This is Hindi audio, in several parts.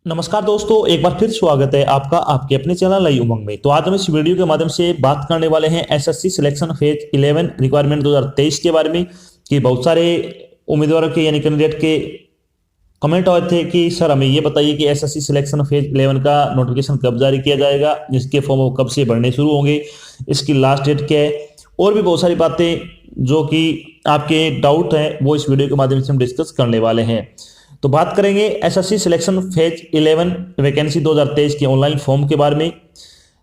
नमस्कार दोस्तों, एक बार फिर स्वागत है आपका आपके अपने चैनल नई उमंग में। तो आज हम इस वीडियो के माध्यम से बात करने वाले हैं एसएससी सिलेक्शन फेज 11 रिक्वायरमेंट 2023 के बारे में। कि बहुत सारे उम्मीदवारों के यानी कैंडिडेट के कमेंट आए थे कि सर हमें ये बताइए कि एसएससी सिलेक्शन फेज 11 का नोटिफिकेशन कब जारी किया जाएगा, इसके फॉर्म कब से भरने शुरू होंगे, इसकी लास्ट डेट क्या है, और भी बहुत सारी बातें जो कि आपके डाउट हैं वो इस वीडियो के माध्यम से हम डिस्कस करने वाले हैं। तो बात करेंगे एसएससी सिलेक्शन फेज 11 वैकेंसी 2023 के ऑनलाइन फॉर्म के बारे में।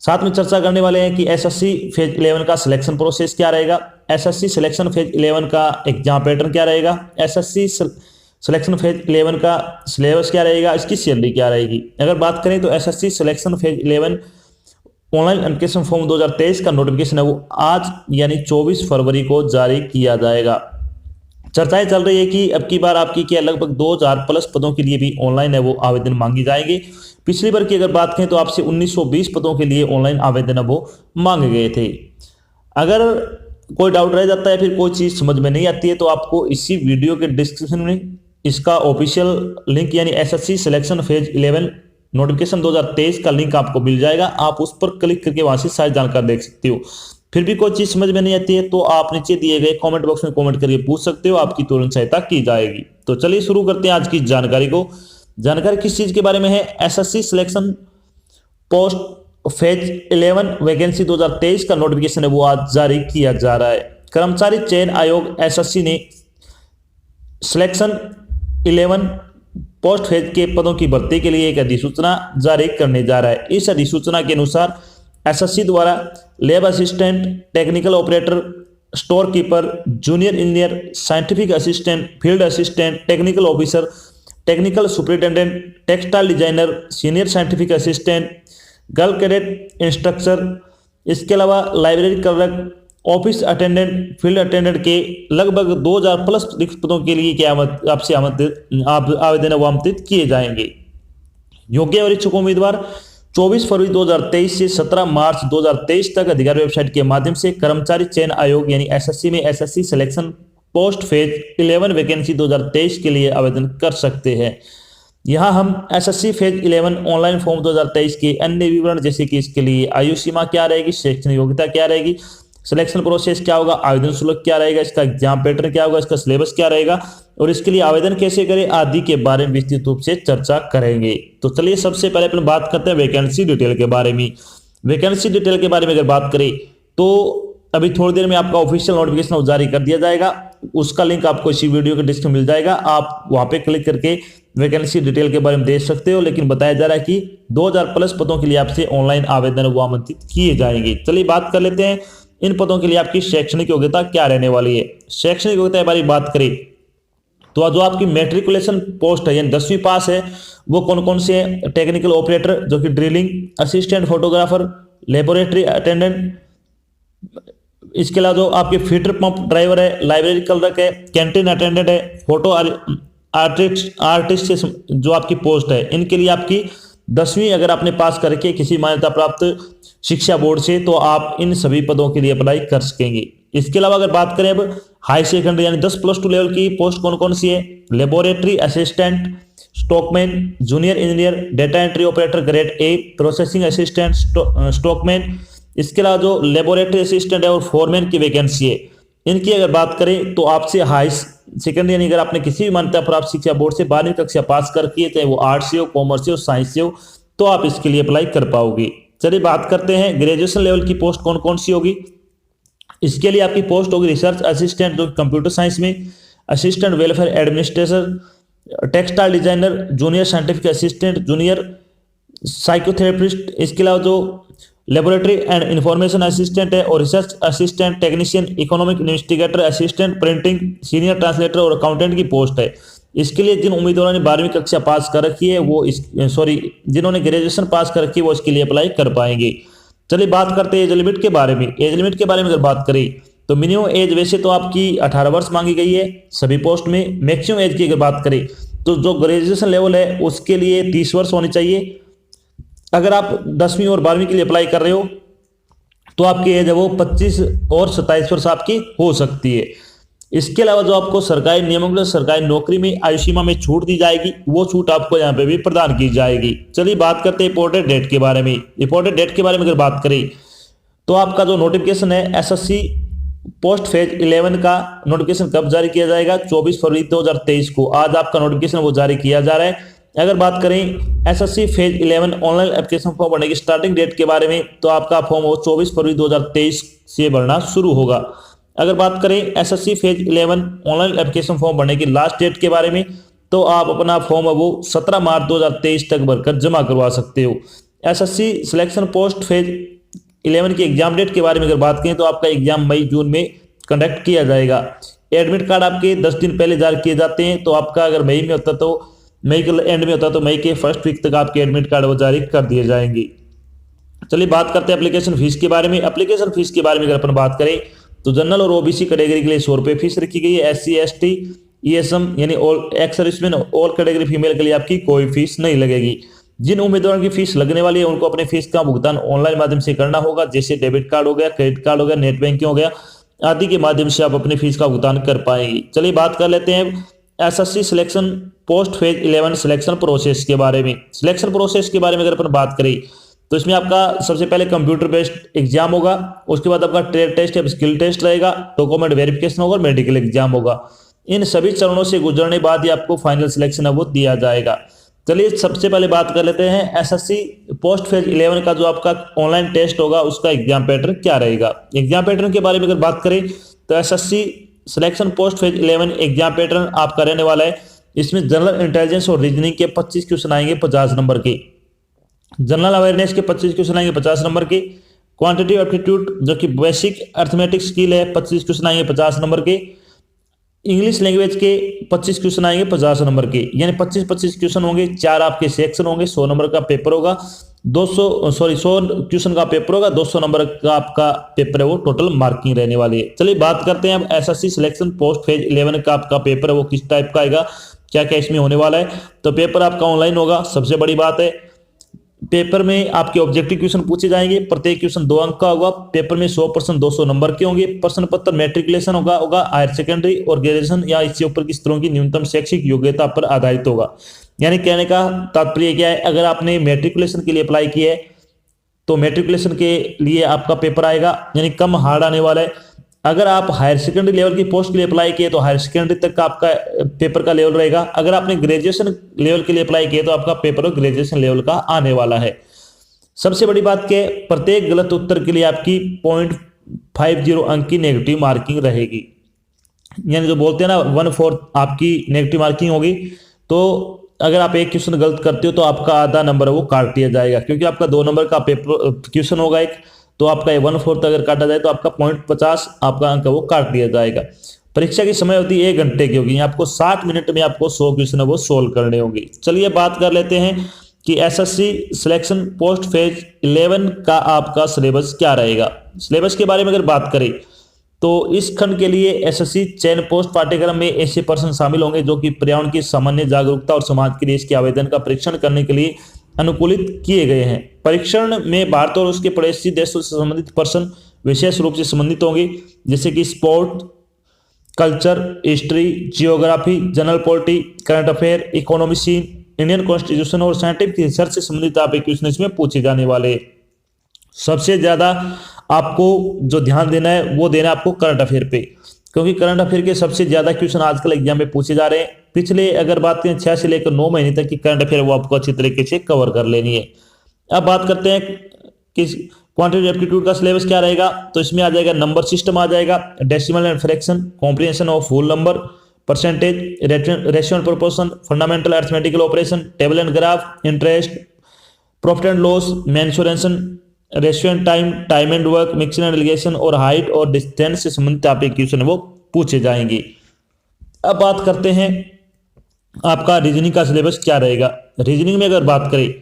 साथ में चर्चा करने वाले हैं कि एसएससी फेज 11 का सिलेक्शन प्रोसेस क्या रहेगा, एसएससी सिलेक्शन फेज 11 का एग्जाम पैटर्न क्या रहेगा, एसएससी सिलेक्शन फेज 11 का सिलेबस क्या रहेगा, इसकी सैलरी क्या रहेगी। अगर बात करें तो SSC selection phase 11 online application form 2023 का नोटिफिकेशन है वो आज यानी 24 फरवरी को जारी किया जाएगा। चर्चाएं चल रही है कि अब की बार आपकी क्या लगभग 2000 प्लस पदों के लिए भी ऑनलाइन है वो आवेदन मांगे जाएंगे। पिछली बार की अगर बात करें तो आपसे 1920 पदों के लिए ऑनलाइन आवेदन है वो मांगे गए थे। अगर कोई डाउट रह जाता है, फिर कोई चीज़ समझ में नहीं आती है, तो आपको इसी वीडियो के डिस्क्रिप्शन में इसका ऑफिशियल लिंक यानी एसएससी सिलेक्शन फेज 11 नोटिफिकेशन 2023 का लिंक आपको मिल जाएगा। आप उस पर क्लिक करके वहां से सारी जानकारी देख सकते हो। फिर भी कोई चीज समझ में नहीं आती है तो आप नीचे दिए गए कमेंट बॉक्स में कमेंट करके पूछ सकते हो, आपकी तुरंत सहायता की जाएगी। तो चलिए शुरू करते हैं आज की जानकारी को। जानकारी किस चीज के बारे में है, SSC selection post phase 11 vacancy 2023 का नोटिफिकेशन है वो आज जारी किया जा रहा है। कर्मचारी चयन आयोग एसएससी ने सिलेक्शन 11 पोस्ट फेज के पदों की भर्ती के लिए एक अधिसूचना जारी करने जा रहा है। इस अधिसूचना के अनुसार एसएससी द्वारा lab assistant, technical operator, store keeper, junior engineer, scientific assistant, field assistant, technical officer, technical superintendent, textile designer, senior scientific assistant, girl cadet instructor, इसके अलावा library clerk, office attendant, field attendant के लगभग 2000 प्लस रिक्त पदों के लिए क्या आपसे आवेदन आमंत्रित किए जाएंगे। योग्य और इच्छुक उम्मीदवार 24 फरवरी 2023 से 17 मार्च 2023 तक अधिकारी वेबसाइट के माध्यम से कर्मचारी चयन आयोग यानी एसएससी में SSC selection post phase 11 vacancy 2023 के लिए आवेदन कर सकते हैं। यहां हम एसएससी फेज 11 ऑनलाइन फॉर्म 2023 के अन्य विवरण जैसे कि इसके लिए आयु सीमा क्या रहेगी, शैक्षणिक योग्यता क्या रहेगी, सिलेक्शन प्रोसेस क्या होगा, आवेदन शुल्क क्या रहेगा, इसका एग्जाम पैटर्न क्या होगा, इसका सिलेबस क्या रहेगा और इसके लिए आवेदन कैसे करें आदि के बारे में विस्तृत रूप से चर्चा करेंगे। तो चलिए सबसे पहले अपन बात करते हैं वैकेंसी डिटेल के बारे में। वैकेंसी डिटेल के बारे में अगर बात करें तो अभी थोड़ी देर में आपका ऑफिशियल नोटिफिकेशन जारी कर दिया जाएगा। उसका लिंक आपको इसी वीडियो के डिस्क्रिप्शन में मिल जाएगा, आप वहां पे क्लिक करके वैकेंसी डिटेल के बारे में देख सकते हो। लेकिन बताया जा रहा है कि 2000 प्लस पदों के लिए आपसे ऑनलाइन आवेदन वो आमंत्रित किए जाएंगे। चलिए बात कर लेते हैं इन पदों के लिए आपकी शैक्षणिक योग्यता क्या रहने वाली है। शैक्षणिक योग्यता के बारे में बात करें तो जो आपकी मैट्रिकुलेशन पोस्ट है यानी 10वीं पास है वो कौन कौन से है, टेक्निकल ऑपरेटर जो कि drilling, assistant photographer, laboratory attendant, इसके अलावा जो आपके फीटर पंप ड्राइवर है, लाइब्रेरी क्लर्क है, कैंटीन अटेंडेंट है, फोटो आर्टिस्ट जो आपकी पोस्ट है, इनके लिए आपकी 10वीं अगर आपने पास करके किसी मान्यता प्राप्त शिक्षा बोर्ड से तो आप इन सभी पदों के लिए अप्लाई कर सकेंगे। इसके अलावा अगर बात करें अब हाई सेकेंडरी यानी 10+2 लेवल की पोस्ट कौन कौन सी है, laboratory assistant, stockman, junior engineer, data entry operator grade A, processing assistant, stockman, इसके अलावा जो लेबोरेटरी असिस्टेंट है और फोरमैन की वैकेंसी है, इनकी अगर बात करें तो आपसे हाई सेकेंडरी यानी अगर आपने किसी भी मान्यता प्राप्त शिक्षा बोर्ड से 12वीं कक्षा पास करके है, चाहे वो आर्ट्स से हो, कॉमर्स से हो, साइंस से हो, तो आप इसके लिए अप्लाई कर पाओगे। चलिए बात करते हैं ग्रेजुएशन लेवल की पोस्ट कौन कौन सी होगी। इसके लिए आपकी पोस्ट होगी रिसर्च असिस्टेंट जो कंप्यूटर साइंस में, assistant welfare administrator, textile designer, junior scientific assistant, junior psychotherapist, इसके अलावा जो लेबोरेटरी एंड इंफॉर्मेशन असिस्टेंट है और research assistant, technician, economic investigator, assistant printing, senior translator और अकाउंटेंट की पोस्ट है। इसके लिए जिन उम्मीदवारों ने 12वीं कक्षा पास कर रखी है वो जिन्होंने ग्रेजुएशन पास कर रखी है वो इसके लिए अप्लाई कर पाएंगे। चलिए बात करते हैं एज लिमिट के बारे में। एज लिमिट के बारे में अगर बात करें तो मिनिमम एज वैसे तो आपकी 18 वर्ष मांगी गई है सभी पोस्ट में। मैक्सिमम एज की अगर बात करें तो जो ग्रेजुएशन लेवल है उसके लिए 30 वर्ष होनी चाहिए। अगर आप 10वीं और 12वीं के लिए अप्लाई कर रहे हो तो आपकी एज है वो 25 और 27 वर्ष आपकी हो सकती है। इसके अलावा जो आपको सरकारी नियमों के सरकारी नौकरी में आयु सीमा में छूट दी जाएगी, वो छूट आपको यहाँ पे भी प्रदान की जाएगी। चलिए बात करते हैं इंपॉर्टेंट डेट के बारे में। इंपॉर्टेंट डेट के बारे में अगर बात करें तो आपका जो नोटिफिकेशन है एसएससी पोस्ट फेज 11 का नोटिफिकेशन कब जारी किया जाएगा? 24 फरवरी 2023 को आज आपका नोटिफिकेशन वो जारी किया जा रहा है। अगर बात करें SSC phase 11 online application form भरने की स्टार्टिंग डेट के बारे में तो आपका फॉर्म वो 24 फरवरी 2023 से भरना शुरू होगा। अगर बात करें SSC phase 11 online application form भरने की लास्ट डेट के बारे में तो आप अपना फॉर्म वो 17 मार्च 2023 तक भरकर जमा करवा सकते हो। एसएससी सिलेक्शन पोस्ट फेज 11 की एग्जाम डेट के बारे में अगर बात करें तो आपका एग्जाम मई जून में कंडक्ट किया जाएगा। एडमिट कार्ड आपके 10 दिन पहले जारी किए जाते हैं, तो आपका अगर मई में होता तो मई के एंड में होता तो मई के फर्स्ट वीक तक आपके एडमिट कार्ड वो जारी कर दिए जाएंगे। चलिए बात करते हैं एप्लीकेशन फीस के बारे में। एप्लीकेशन फीस के बारे में अगर अपन बात करें तो जनरल और ओबीसी कैटेगरी के लिए 100 रुपये फीस रखी गई है। एससी एसटी ईएसएम यानी all ex serviceman all category female के लिए आपकी कोई फीस नहीं लगेगी। जिन उम्मीदवारों की फीस लगने वाली है उनको अपने फीस का भुगतान ऑनलाइन माध्यम से करना होगा, जैसे डेबिट कार्ड हो गया, क्रेडिट कार्ड हो गया, नेट बैंकिंग हो गया आदि के माध्यम से आप अपनी फीस का भुगतान कर पाएंगे। चलिए बात कर लेते हैं SSC selection post phase 11 selection process के बारे में। सिलेक्शन प्रोसेस के बारे में अगर अपन बात करें तो इसमें आपका सबसे पहले कंप्यूटर बेस्ड एग्जाम होगा, उसके बाद आपका ट्रेड टेस्ट या स्किल टेस्ट रहेगा, डॉक्यूमेंट वेरिफिकेशन होगा और मेडिकल एग्जाम होगा। इन सभी चरणों से गुजरने बाद ही आपको फाइनल सिलेक्शन है वो दिया जाएगा। चलिए सबसे पहले बात कर लेते हैं एसएससी पोस्ट फेज 11 का जो आपका ऑनलाइन टेस्ट होगा उसका एग्जाम पैटर्न क्या रहेगा। एग्जाम पैटर्न के बारे में अगर बात करें तो SSC selection post phase 11 exam pattern आपका रहने वाला है। इसमें जनरल इंटेलिजेंस और रीजनिंग के 25 क्वेश्चन आएंगे 50 नंबर के, जनरल अवेयरनेस के 25 क्वेश्चन आएंगे 50 नंबर के, क्वांटिटेटिव एप्टीट्यूड जो कि बेसिक अर्थमेटिक स्किल है 25 क्वेश्चन आएंगे 50 नंबर के, इंग्लिश लैंग्वेज के 25 क्वेश्चन आएंगे 50 नंबर के, यानी 25 क्वेश्चन होंगे, 4 आपके सेक्शन होंगे, 100 नंबर का पेपर होगा, 100 क्वेश्चन का पेपर होगा, 200 नंबर का आपका पेपर है वो टोटल मार्किंग रहने वाली है। चलिए बात करते हैं अब एसएससी सिलेक्शन पोस्ट फेज 11 का आपका पेपर है वो किस टाइप का आएगा, क्या क्या इसमें होने वाला है। तो पेपर आपका ऑनलाइन होगा, सबसे बड़ी बात है। पेपर में आपके ऑब्जेक्टिव क्वेश्चन पूछे जाएंगे, प्रत्येक क्वेश्चन 2 अंक का होगा। पेपर में 100% 200 नंबर के होंगे। प्रश्न पत्र मैट्रिकुलेशन होगा हायर सेकेंडरी और ग्रेजुएशन या इससे ऊपर की स्तरों की न्यूनतम शैक्षिक योग्यता पर आधारित होगा। यानी कहने का तात्पर्य क्या है, अगर आपने मैट्रिकुलेशन के लिए अप्लाई किया है तो मैट्रिकुलेशन के लिए आपका पेपर आएगा, यानी कम हार्ड आने वाला है। अगर आप हायर सेकेंडरी लेवल की पोस्ट के लिए अप्लाई किए तो हायर सेकेंडरी तक का आपका पेपर का लेवल रहेगा। अगर आपने ग्रेजुएशन लेवल के लिए अप्लाई किया तो आपका पेपर ग्रेजुएशन लेवल का आने वाला है। सबसे बड़ी बात क्या है, प्रत्येक गलत उत्तर के लिए आपकी 0.50 अंक की नेगेटिव मार्किंग रहेगी, यानी जो बोलते हैं ना 1/4 आपकी नेगेटिव मार्किंग होगी। तो अगर आप एक क्वेश्चन गलत करते हो तो आपका आधा नंबर वो काट दिया जाएगा, क्योंकि आपका 2 नंबर का पेपर क्वेश्चन होगा एक, तो आपका 1/4 अगर काटा जाए तो आपका 0.50 आपका अंक वो काट दिया जाएगा। परीक्षा की समय अवधि 1 घंटे की होगी, आपको 60 मिनट में आपको 100 क्वेश्चन वो सोल्व करने होंगे। चलिए बात कर लेते हैं कि एसएससी सिलेक्शन पोस्ट फेज 11 का आपका सिलेबस क्या रहेगा। सिलेबस के बारे में अगर बात करें तो इस खंड के लिए एसएससी चयन पोस्ट पाठ्यक्रम में ऐसे पर्सन शामिल होंगे जो कि पर्यावरण की सामान्य जागरूकता और समाज के लिए इसके आवेदन का परीक्षण करने के लिए अनुकूलित किए गए हैं। परीक्षण में भारत और उसके पड़ोसी देशों से संबंधित पर्सन विशेष रूप से संबंधित होंगे, जैसे कि sport, culture, history, geography, general polity, current affair, economy scene, Indian constitution और साइंटिफिक रिसर्च से संबंधित आप क्वेश्चन इसमें पूछे जाने वाले। सबसे ज्यादा आपको जो ध्यान देना है वो देना है आपको करंट अफेयर पे, क्योंकि करंट अफेयर के सबसे ज्यादा क्वेश्चन आजकल एग्जाम में पूछे जा रहे हैं। पिछले अगर बात करें 6 से लेकर 9 महीने तक की करंट अफेयर वो आपको अच्छी तरीके से कवर कर लेनी है। अब बात करते हैं कि क्वांटिटेटिव एप्टीट्यूड का सिलेबस क्या रहेगा। तो इसमें आ जाएगा नंबर सिस्टम, आ जाएगा decimal and fraction, comprehension of whole number, percentage, ratio and proportion, fundamental arithmetical operation, table and graph, interest, profit and loss, mensuration, ratio and time, time and work, mixing and alligation और हाइट और डिस्टेंस से संबंधित आप क्वेश्चन वो पूछे जाएंगे। अब बात करते हैं आपका रीजनिंग का सिलेबस क्या रहेगा। रीजनिंग में अगर बात करें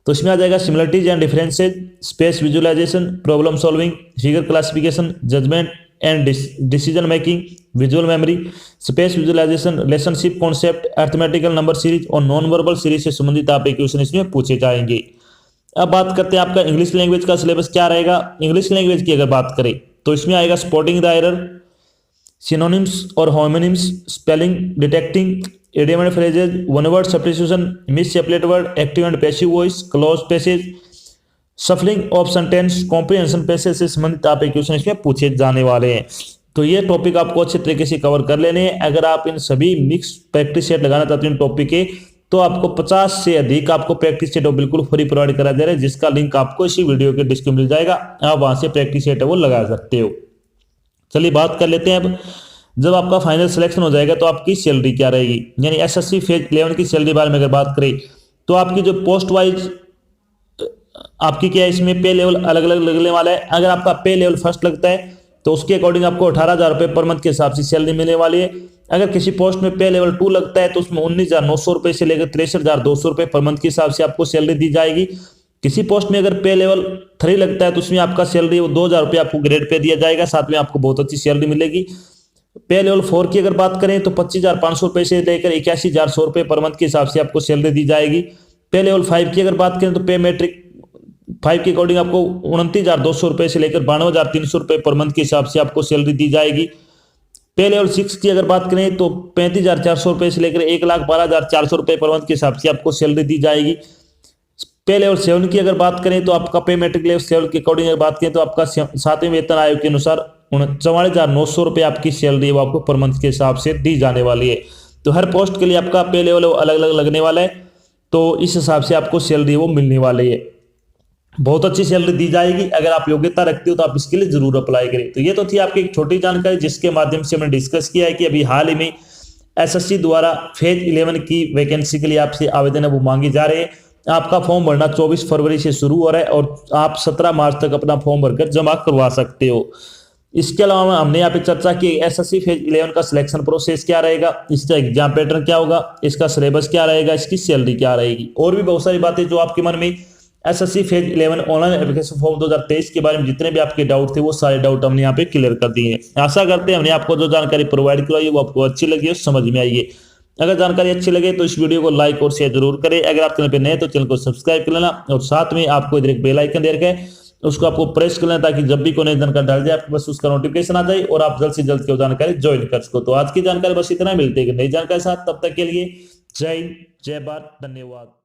तो इसमें आ जाएगा similarities and differences, space visualisation, problem solving, figure classification, judgement and decision making, visual memory, space visualisation, relationship concept, arithmetical number series और नॉन वर्बल सीरीज से संबंधित आप क्वेश्चन इसमें पूछे जाएंगे। अब बात करते हैं आपका इंग्लिश लैंग्वेज का सिलेबस क्या रहेगा। इंग्लिश लैंग्वेज की अगर बात करें तो इसमें आएगा स्पॉटिंग द एरर, सिनोनिम्स और homonyms, spelling, detecting idiom and phrases, one word substitution, miss separate word, active and passive voice, close passage, सफलिंग of sentence, comprehension passage से संबंधित आप एक क्वेश्चन इसमें पूछे जाने वाले हैं। तो ये टॉपिक आपको अच्छे तरीके से कवर कर लेने हैं। अगर आप इन सभी मिक्स प्रैक्टिस सेट लगाना चाहते हैं टॉपिक के, तो आपको 50 से अधिक आपको प्रैक्टिस सेट बिल्कुल फ्री प्रोवाइड करा दे रहे हैं, जिसका लिंक आपको इसी वीडियो के डिस्क्रिप्शन में मिल जाएगा। आप वहां से प्रैक्टिस सेट वो लगा सकते हो। चलिए बात कर लेते हैं अब। जब आपका फाइनल सिलेक्शन हो जाएगा तो आपकी सैलरी क्या रहेगी, यानी एसएससी फेज 11 की सैलरी बारे में अगर बात करें तो आपकी जो पोस्ट वाइज आपकी क्या है, इसमें पे लेवल अलग अलग लगने वाला है। अगर आपका पे लेवल फर्स्ट लगता है तो उसके अकॉर्डिंग आपको 18,000 रुपये पर मंथ के हिसाब से सैलरी मिलने वाली है। अगर किसी पोस्ट में पे लेवल 2 लगता है तो उसमें 19,900 रुपये से लेकर 63,200 रुपये पर मंथ के हिसाब से आपको सैलरी दी जाएगी। किसी पोस्ट में अगर पे लेवल 3 लगता है तो उसमें आपका सैलरी वो 2,000 रुपये आपको ग्रेड पे दिया जाएगा, साथ में आपको बहुत अच्छी सैलरी मिलेगी। पे लेवल 4 की अगर बात करें तो 25,500 रुपये से लेकर 81,100 रुपये पर मंथ के हिसाब से आपको सैलरी दी जाएगी। पे लेवल 5 की अगर बात करें तो पे मैट्रिक 5 के अकॉर्डिंग आपको 29,200 रुपये से लेकर 92,300 रुपये पर मंथ के हिसाब से आपको सैलरी दी जाएगी। पे लेवल 6 की अगर बात करें तो 35,400 रुपये से लेकर 1,12,400 रुपये पर मंथ के हिसाब से आपको सैलरी दी जाएगी। पे लेवल 7 की अगर बात करें तो आपका पे मैट्रिक लेवल 7 के अकॉर्डिंग अगर बात करें तो आपका 7वें वेतन आयोग के अनुसार 44,900 रुपये आपकी सैलरी वो आपको पर मंथ के हिसाब से दी जाने वाली है। तो हर पोस्ट के लिए आपका पे लेवल अलग अलग लगने वाला है, तो इस हिसाब से आपको सैलरी वो मिलने वाली है। बहुत अच्छी सैलरी दी जाएगी। अगर आप योग्यता रखते हो तो आप इसके लिए जरूर अप्लाई करें। तो ये तो थी आपकी एक छोटी जानकारी जिसके माध्यम से हमने डिस्कस किया है कि अभी हाल ही में एसएससी द्वारा फेज 11 की वैकेंसी के लिए आपसे आवेदन है वो मांगे जा रहे हैं। आपका फॉर्म भरना 24 फरवरी से शुरू हो रहा है और आप 17 मार्च तक अपना फॉर्म भरकर जमा करवा सकते हो। इसके अलावा हमने यहाँ पे चर्चा की एसएससी फेज 11 का सिलेक्शन प्रोसेस क्या रहेगा, इसका एग्जाम पैटर्न क्या होगा, इसका सिलेबस क्या रहेगा, इसकी सैलरी क्या रहेगी, और भी बहुत सारी बातें जो आपके मन में SSC phase 11 online application form 2023 के बारे में जितने भी आपके डाउट थे वो सारे डाउट हमने यहाँ पे क्लियर कर दिए हैं। आशा करते हैं हमने आपको जो जानकारी प्रोवाइड करवाई वो आपको अच्छी लगी और समझ में आई है। अगर जानकारी अच्छी लगे तो इस वीडियो को लाइक और शेयर जरूर करें। अगर आप चैनल पे नए तो चैनल को सब्सक्राइब कर लेना और साथ में आपको इधर एक बेल आइकन दे रखा है, उसको आपको प्रेस कर लेना ताकि जब भी कोई नई जानकारी डाल जाए आपके पास उसका नोटिफिकेशन आ जाए और आप जल्द से जल्द की जानकारी ज्वाइन कर सको। तो आज की जानकारी बस इतना, मिलते हैं नई जानकारी साथ, तब तक के लिए जय हिंद, जय भारत, धन्यवाद।